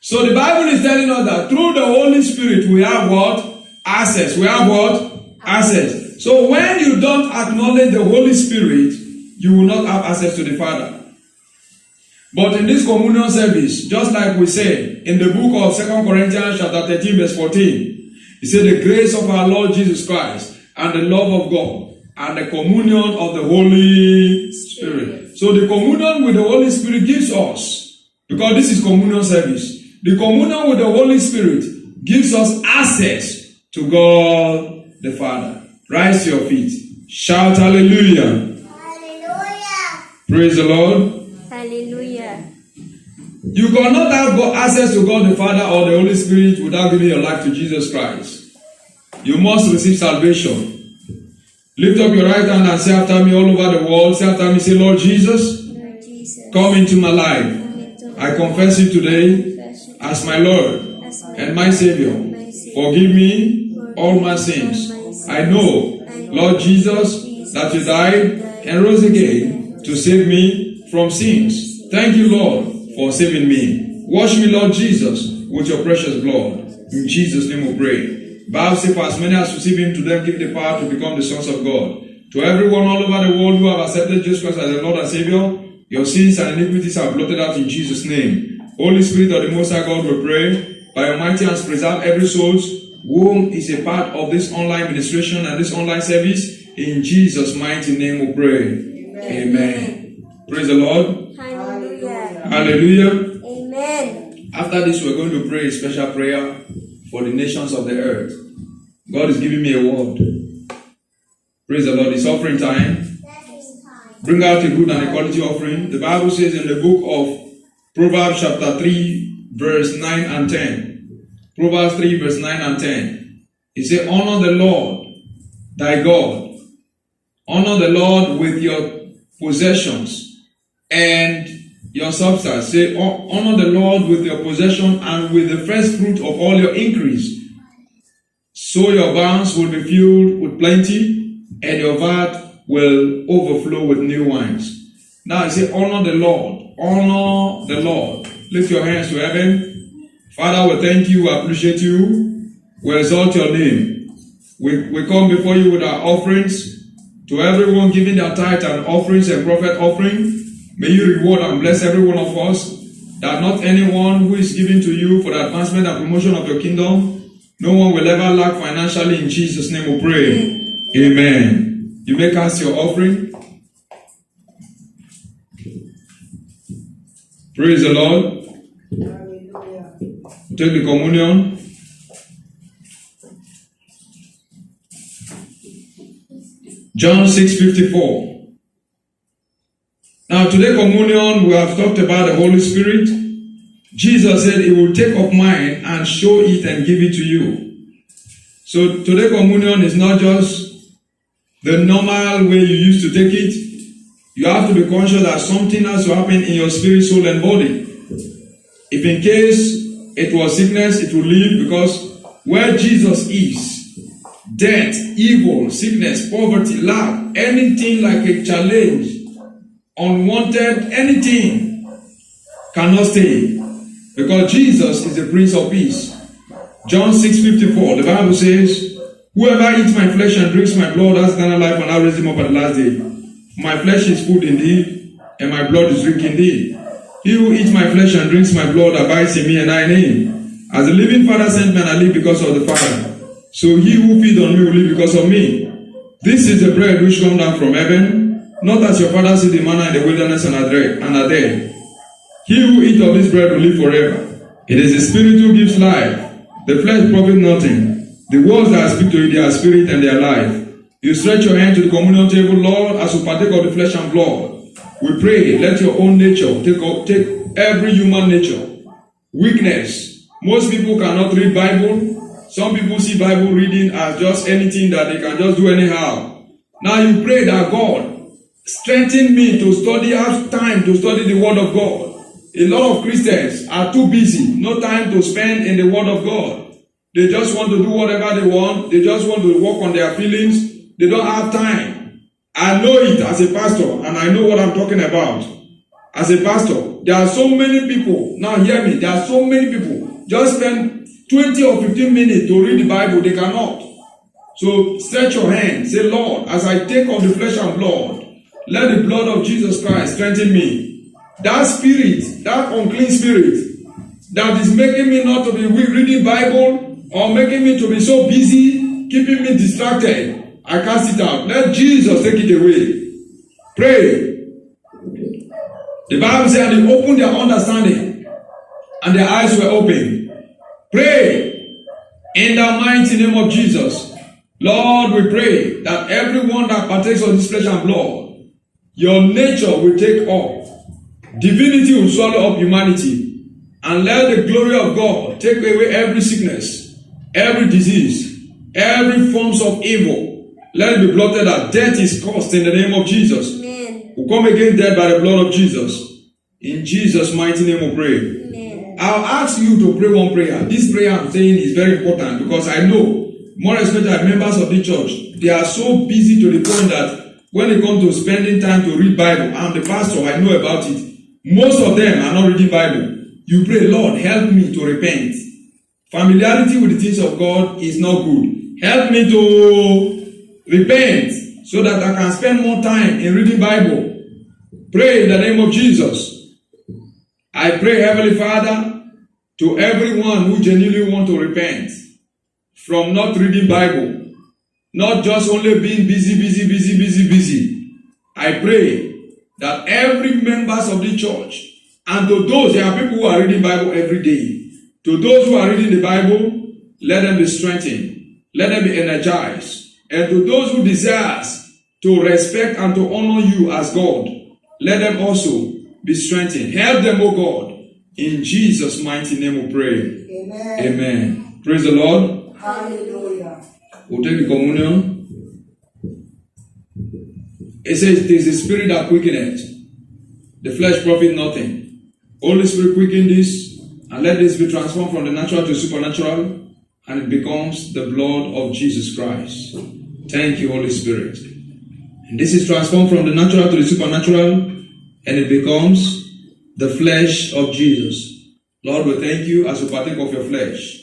So the Bible is telling us that through the Holy Spirit we have what? Access. We have what? Access. So when you don't acknowledge the Holy Spirit, you will not have access to the Father. But in this communion service, just like we say in the book of 2 Corinthians chapter 13 verse 14, it said the grace of our Lord Jesus Christ and the love of God and the communion of the Holy Spirit. So the communion with the Holy Spirit gives us, because this is communion service, the communion with the Holy Spirit gives us access to God the Father. Rise to your feet. Shout hallelujah. Praise the Lord. Hallelujah. You cannot have access to God the Father or the Holy Spirit without giving your life to Jesus Christ. You must receive salvation. Lift up your right hand and say after me all over the world. Say after me, say, Lord Jesus, Lord Jesus, come into my life. come into my I confess you today confession as my Lord as my and my Savior. my Savior. Forgive me all my sins. I know, Lord Jesus, that you died and rose again to save me from sins. Thank you, Lord, for saving me. Wash me, Lord Jesus, with your precious blood. In Jesus' name we pray. Bible says, for as many as receive him, to them give the power to become the sons of God. To everyone all over the world who have accepted Jesus Christ as their Lord and Savior, your sins and iniquities are blotted out in Jesus' name. Holy Spirit of the Most High God, we pray, by your mighty hands preserve every soul whom is a part of this online administration and this online service. In Jesus' mighty name we pray. Amen. Praise the Lord. Hallelujah. Hallelujah. Amen. After this, we're going to pray a special prayer for the nations of the earth. God is giving me a word. Praise the Lord. It's offering time. Bring out a good and a quality offering. The Bible says in the book of Proverbs chapter 3, verse 9 and 10. Proverbs 3, verse 9 and 10. It says, honor the Lord, thy God. Honor the Lord with your possessions and your substance. Say, honor the Lord with your possession and with the first fruit of all your increase. So your barns will be filled with plenty, and your vat will overflow with new wines. Now I say, honor the Lord. Honor the Lord. Lift your hands to heaven. Father, we thank you, we appreciate you, we exalt your name. We come before you with our offerings. To everyone giving their tithe and offerings and prophet offering, may you reward and bless every one of us, that not anyone who is giving to you for the advancement and promotion of your kingdom, no one will ever lack financially. In Jesus' name we pray. Amen. You may cast your offering. Praise the Lord. Hallelujah. Take the communion. John 6:54. Now today communion, we have talked about the Holy Spirit. Jesus said he will take of mine and show it and give it to you. So today communion is not just the normal way you used to take it. You have to be conscious that something has to happen in your spirit, soul, and body. If in case it was sickness, it will leave, because where Jesus is, death, evil, sickness, poverty, lack, anything like a challenge, unwanted, anything cannot stay, because Jesus is the Prince of Peace. John 6:54, the Bible says, whoever eats my flesh and drinks my blood has eternal life, and I will raise him up at the last day. My flesh is food indeed, and my blood is drink indeed. He who eats my flesh and drinks my blood abides in me, and I in him. As the living Father sent me, and I live because of the Father, so he who feeds on me will live because of me. This is the bread which comes down from heaven, not as your father see the manna in the wilderness and are dead. He who eats of this bread will live forever. It is the Spirit who gives life. The flesh profits nothing. The words that I speak to you, they are spirit and they are life. You stretch your hand to the communion table, Lord, as we partake of the flesh and blood. We pray, let your own nature take every human nature. Weakness. Most people cannot read Bible. Some people see Bible reading as just anything that they can just do anyhow. Now you pray that God strengthen me to study, have time to study the Word of God. A lot of Christians are too busy, no time to spend in the Word of God. They just want to do whatever they want. They just want to work on their feelings. They don't have time. I know it as a pastor, and I know what I'm talking about. As a pastor, there are so many people, now hear me, there are so many people, just spend 20 or 15 minutes to read the Bible, they cannot. So stretch your hand, say, Lord, as I take of the flesh and blood, let the blood of Jesus Christ strengthen me. That spirit, that unclean spirit, that is making me not to be reading Bible, or making me to be so busy, keeping me distracted, I cast it out. Let Jesus take it away. Pray. The Bible says, and they opened their understanding, and their eyes were open. Pray. In the mighty name of Jesus. Lord, we pray that everyone that partakes of this flesh and blood, your nature will take up. Divinity will swallow up humanity. And let the glory of God take away every sickness, every disease, every forms of evil. Let it be blotted out. Death is caused in the name of Jesus. Amen. We come against death by the blood of Jesus. In Jesus' mighty name we pray. Amen. I'll ask you to pray one prayer. This prayer I'm saying is very important because I know, more especially members of the church, they are so busy to the point that when it comes to spending time to read Bible, I'm the pastor, I know about it. Most of them are not reading Bible. You pray, Lord, help me to repent. Familiarity with the things of God is not good. Help me to repent so that I can spend more time in reading Bible. Pray in the name of Jesus. I pray, Heavenly Father, to everyone who genuinely want to repent from not reading Bible, not just only being busy. I pray that every members of the church, and to those, there are people who are reading Bible every day. To those who are reading the Bible, let them be strengthened. Let them be energized. And to those who desires to respect and to honor you as God, let them also be strengthened. Help them, O God. In Jesus' mighty name we pray. Amen. Amen. Praise the Lord. Hallelujah. We'll take the communion. It says, it is the spirit that quickeneth. The flesh profit nothing. Holy Spirit quicken this, and let this be transformed from the natural to supernatural, and it becomes the blood of Jesus Christ. Thank you, Holy Spirit. And this is transformed from the natural to the supernatural, and it becomes the flesh of Jesus. Lord, we thank you as we partake of your flesh.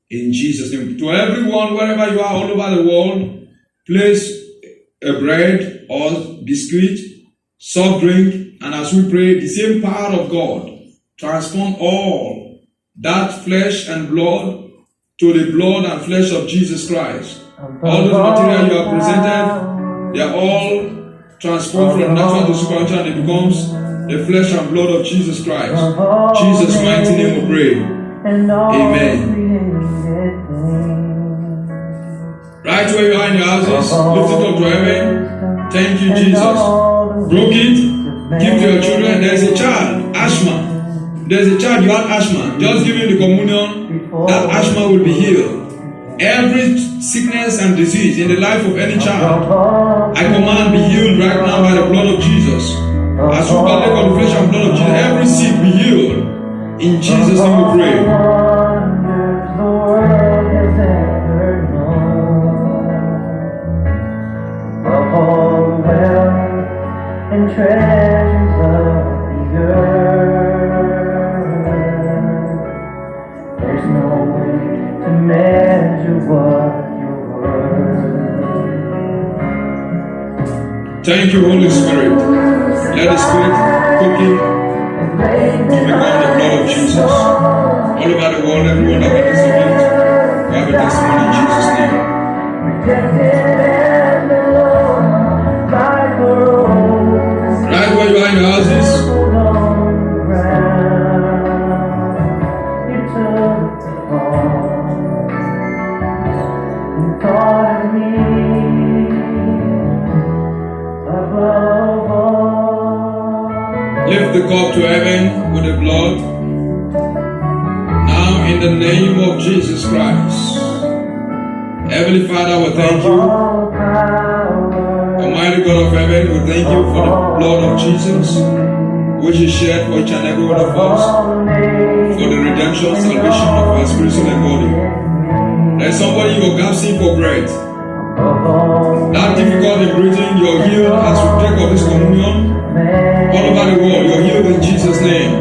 In Jesus' name. To everyone, wherever you are, all over the world, place a bread or biscuit, soft drink, and as we pray, the same power of God transform all that flesh and blood to the blood and flesh of Jesus Christ. All those material you have presented, they are all transformed from natural to supernatural, and it becomes the flesh and blood of Jesus Christ. Jesus' mighty name we pray. Amen. Right where you are in your houses, lift it up to heaven. Thank you, Jesus. Broke it, give to your children. There is a child, asthma. There is a child, you have asthma. Just give him the communion, that asthma will be healed. Every sickness and disease in the life of any child, I command be healed right now by the blood of Jesus. As we partake of the flesh and blood of Jesus, every sick be healed. In Jesus' name we pray. And treasures of the earth, there's no way to measure what you're worth. Thank you, Holy Spirit. Let the Spirit quickly to become the blood of Jesus. All over the world, everyone that will receive it, we have a testimony in Jesus' name. Right where you are in your houses, lift the cup to heaven with the blood. Now in the name of Jesus Christ. Heavenly Father, we thank you. Almighty God of heaven, we thank you for the blood of Jesus, which is shed for each and every one of us, for the redemption, salvation of our spiritual and body. There's somebody you're gasping for breath. That difficult in breathing, you're healed as you take of this communion. All over the world, you're healed in Jesus' name.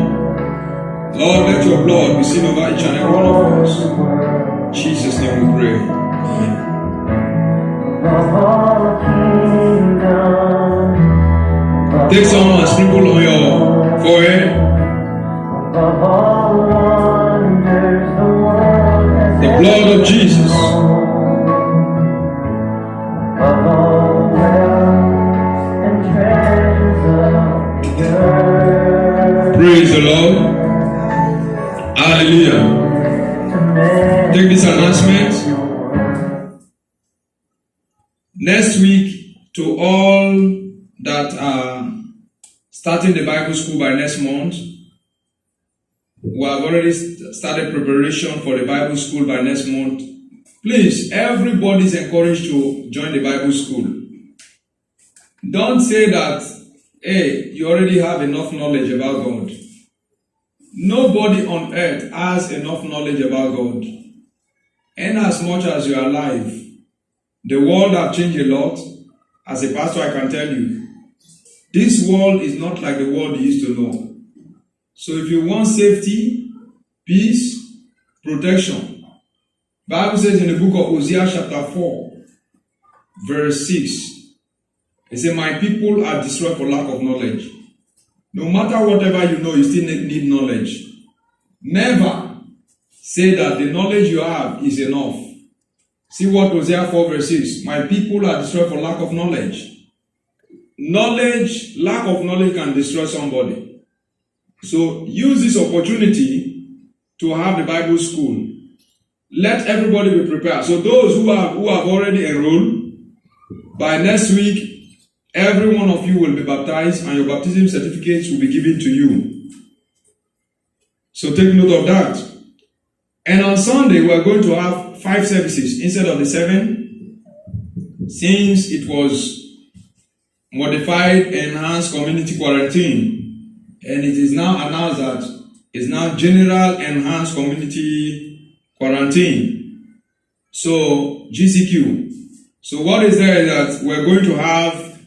Lord, let your blood be seen over each and every one of us. In Jesus' name we pray. Amen. Take some and sprinkle on your forehead. The blood of Jesus. Praise the Lord. Hallelujah. take this announcement. Next week, to all that are starting the Bible school by next month, we have already started preparation for the Bible school by next month. Please, everybody is encouraged to join the Bible school. Don't say that, hey, you already have enough knowledge about God. Nobody on earth has enough knowledge about God. And as much as you are alive, the world has changed a lot. As a pastor, I can tell you, this world is not like the world you used to know. So if you want safety, peace, protection, Bible says in the book of Hosea chapter 4, verse 6, it says, my people are destroyed for lack of knowledge. No matter whatever you know, you still need knowledge. Never say that the knowledge you have is enough. See what Hosea 4 verse 6, my people are destroyed for lack of knowledge. Lack of knowledge can destroy somebody. So use this opportunity to have the Bible school. Let everybody be prepared. So those who have already enrolled, by next week, every one of you will be baptized and your baptism certificates will be given to you. So take note of that. And on Sunday, we are going to have 5 services instead of the 7, since it was modified, enhanced community quarantine. And it is now announced that it's now general enhanced community quarantine. So GCQ. So what is there is that we're going to have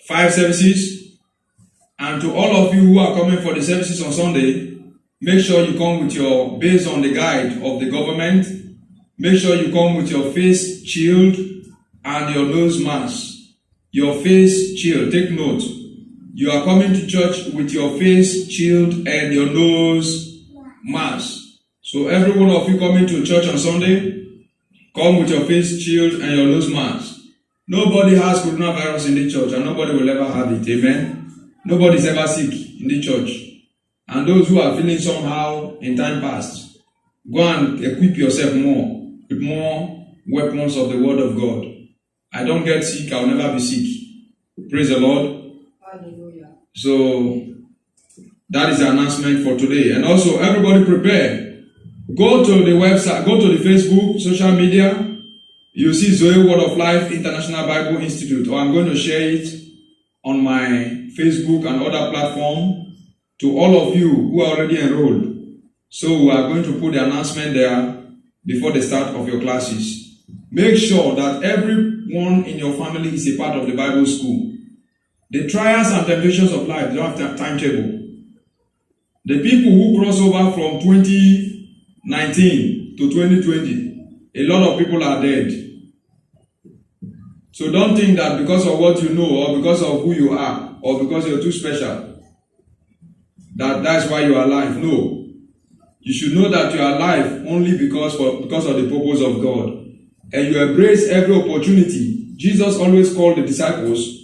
5 services. And to all of you who are coming for the services on Sunday, make sure you come with your, based on the guide of the government, make sure you come with your face shield and your nose mask. Your face shield, take note. You are coming to church with your face shield and your nose mask. So every one of you coming to church on Sunday, come with your face shield and your nose mask. Nobody has coronavirus in the church and nobody will ever have it. Amen. Nobody is ever sick in the church. And those who are feeling somehow in time past, go and equip yourself more with more weapons of the word of God. I don't get sick, I'll never be sick. Praise the Lord. Hallelujah. So that is the announcement for today. And also everybody prepare. Go to the website, go to the Facebook, social media. You see Zoe Word of Life International Bible Institute. Or I'm going to share it on my Facebook and other platform to all of you who are already enrolled. So we are going to put the announcement there before the start of your classes. Make sure that everyone in your family is a part of the Bible school. The trials and temptations of life don't have timetable. The people who cross over from 2019 to 2020, a lot of people are dead. So don't think that because of what you know or because of who you are or because you're too special, that's why you are alive. No. You should know that you are alive only because of the purpose of God. And you embrace every opportunity. Jesus always called the disciples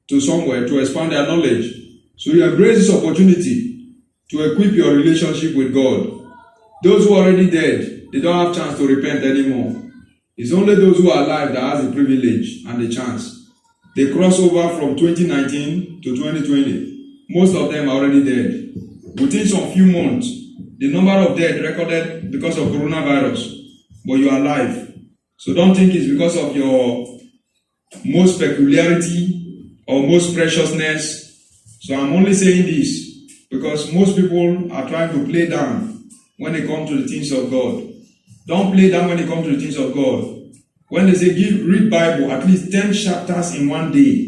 to somewhere to expand their knowledge. So you embrace this opportunity to equip your relationship with God. Those who are already dead, they don't have chance to repent anymore. It's only those who are alive that has the privilege and the chance. They cross over from 2019 to 2020. Most of them are already dead. Within some few months, the number of dead recorded because of coronavirus, but you are alive. So don't think it's because of your most peculiarity or most preciousness. So I'm only saying this because most people are trying to play down when they come to the things of God. Don't play down when they come to the things of God. When they say read Bible, at least 10 chapters in one day,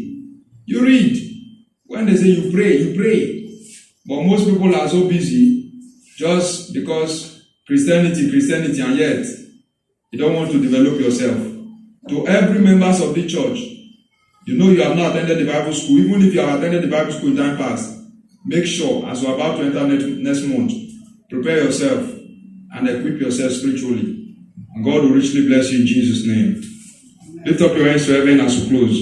you read. When they say you pray, you pray. But most people are so busy just because Christianity, and yet you don't want to develop yourself. To every members of the church, you know you have not attended the Bible school. Even if you have attended the Bible school in time past, make sure as you're about to enter next month, prepare yourself and equip yourself spiritually. And God will richly bless you in Jesus' name. Lift up your hands to heaven as we close.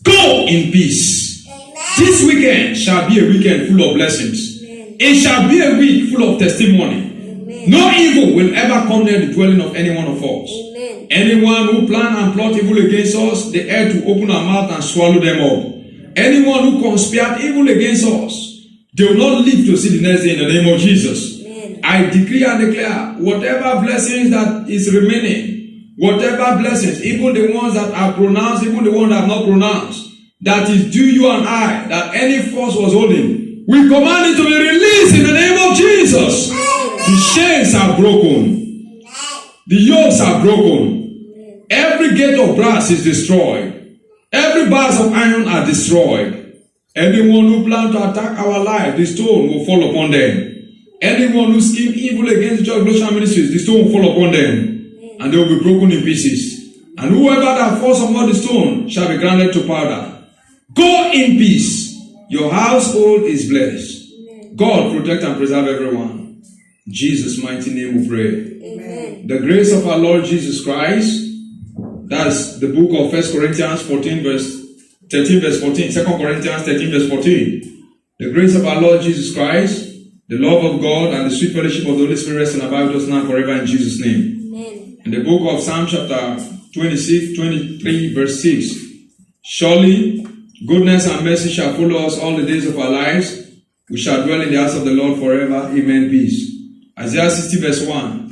Go in peace. Amen. This weekend shall be a weekend full of blessings. Amen. It shall be a week full of testimony. Amen. No evil will ever come near the dwelling of any one of us. Amen. Anyone who plan and plot evil against us, the earth will open our mouth and swallow them up. Anyone who conspired evil against us, they will not live to see the next day in the name of Jesus. Amen. I decree and declare, whatever blessings that is remaining, whatever blessings, even the ones that are pronounced, even the ones that are not pronounced, that is due you and I, that any force was holding, we command it to be released in the name of Jesus. The chains are broken. The yokes are broken. Every gate of brass is destroyed. Every bars of iron are destroyed. Anyone who plans to attack our life, the stone will fall upon them. Anyone who schemes evil against Church Global Ministries, the stone will fall upon them, and they will be broken in pieces. And whoever that falls upon the stone shall be grounded to powder. Go in peace. Your household is blessed. God protect and preserve everyone. In Jesus' mighty name we pray. Amen. The grace of our Lord Jesus Christ, that's the book of 1 Corinthians 13 verse 14. 2 Corinthians 13 verse 14. The grace of our Lord Jesus Christ, the love of God, and the sweet fellowship of the Holy Spirit rest and abide with us now and forever in Jesus' name. Amen. In the book of Psalm chapter 23 verse 6. Surely goodness and mercy shall follow us all the days of our lives. We shall dwell in the house of the Lord forever. Amen. Peace. Isaiah 60 verse 1.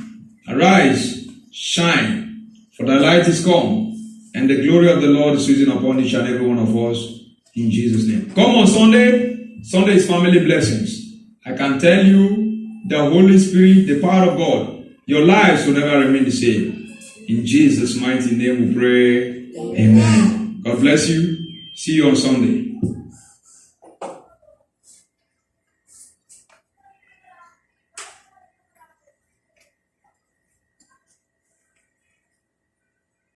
Arise, shine, for thy light is come, and the glory of the Lord is risen upon each and every one of us. In Jesus' name. Come on Sunday. Sunday is family blessings. I can tell you, the Holy Spirit, the power of God, your lives will never remain the same. In Jesus' mighty name we pray. Amen. God bless you. See you on Sunday.